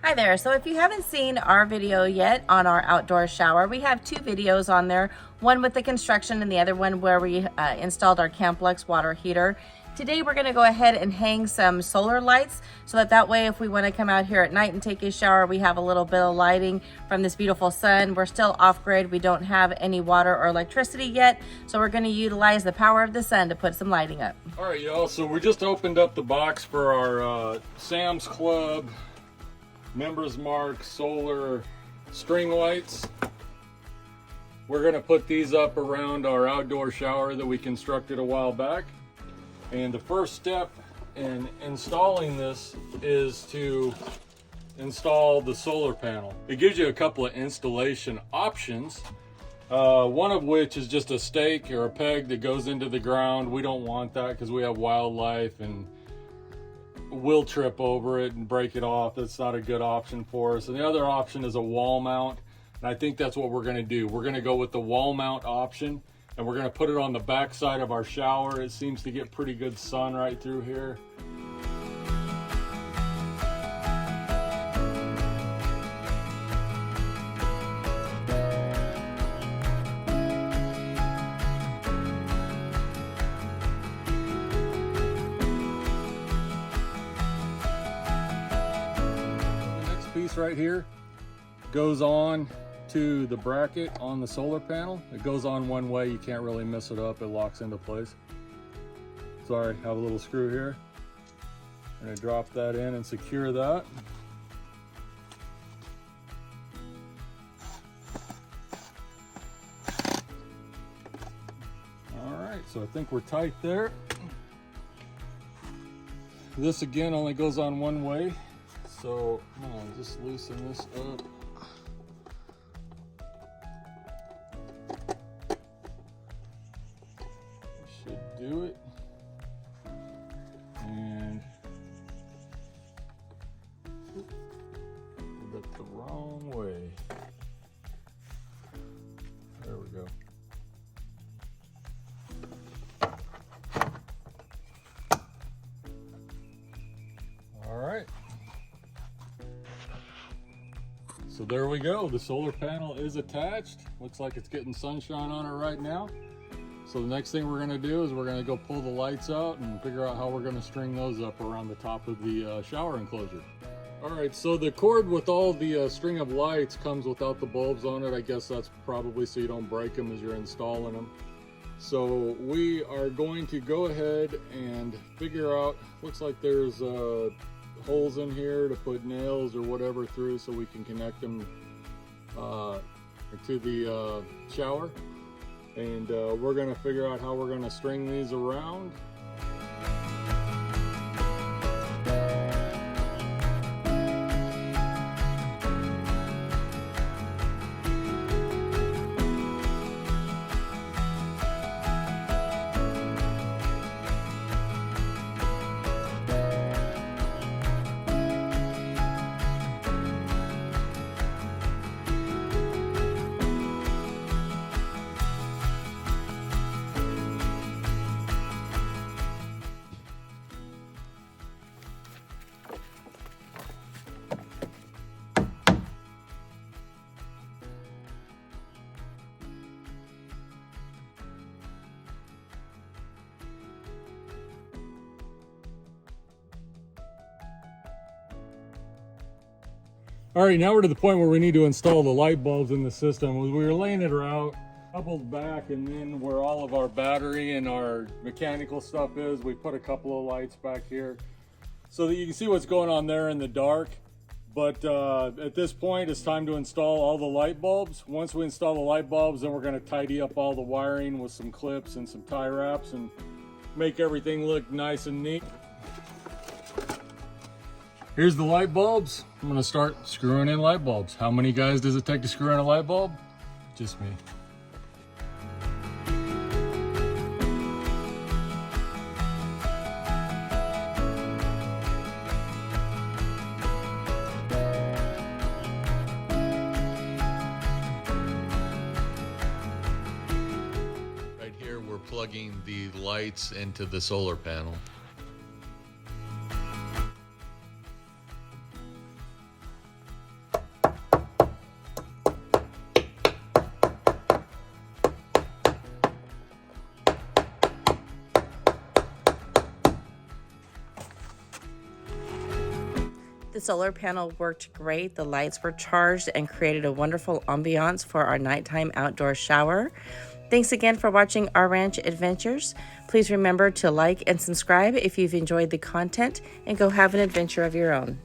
Hi there. So if you haven't seen our video yet on our outdoor shower, we have two videos on there, one with the construction and the other one where we installed our Camplux water heater. Today we're going to go ahead and hang some solar lights so that way if we want to come out here at night and take a shower, we have a little bit of lighting from this beautiful sun. We're still off grid. We don't have any water or electricity yet, so we're going to utilize the power of the sun to put some lighting up. All right, y'all, so we just opened up the box for our Sam's Club Members Mark solar string lights. We're going to put these up around our outdoor shower that we constructed a while back. And the first step in installing this is to install the solar panel. It gives you a couple of installation options, one of which is just a stake or a peg that goes into the ground. We don't want that because we have wildlife and we'll trip over it and break it off. That's not a good option for us. And the other option is a wall mount, and I think that's what we're going to do. We're going to go with the wall mount option, and we're going to put it on the back side of our shower. It seems to get pretty good sun right through here. The next piece right here goes on to the bracket on the solar panel. It goes on one way, you can't really mess it up, it locks into place. Sorry, have a little screw here. I'm gonna drop that in and secure that. All right, so I think we're tight there. This again only goes on one way, so I'm gonna just loosen this up. Do it, and did it the wrong way. There we go. All right, so there we go. The solar panel is attached. Looks like it's getting sunshine on it right now. So the next thing we're going to do is we're going to go pull the lights out and figure out how we're going to string those up around the top of the shower enclosure. All right, so the cord with all the string of lights comes without the bulbs on it. I guess that's probably so you don't break them as you're installing them. So we are going to go ahead and figure out, looks like there's holes in here to put nails or whatever through so we can connect them to the shower. And we're going to figure out how we're going to string these around. All right, now we're to the point where we need to install the light bulbs in the system. We were laying it out, coupled back, and then where all of our battery and our mechanical stuff is, we put a couple of lights back here so that you can see what's going on there in the dark. But at this point, it's time to install all the light bulbs. Once we install the light bulbs, then we're going to tidy up all the wiring with some clips and some tie wraps and make everything look nice and neat. Here's the light bulbs. I'm gonna start screwing in light bulbs. How many guys does it take to screw in a light bulb? Just me. Right here, we're plugging the lights into the solar panel. solar panel worked great. The lights were charged and created a wonderful ambiance for our nighttime outdoor shower. Thanks again for watching our ranch adventures. Please remember to like and subscribe if you've enjoyed the content, and go have an adventure of your own.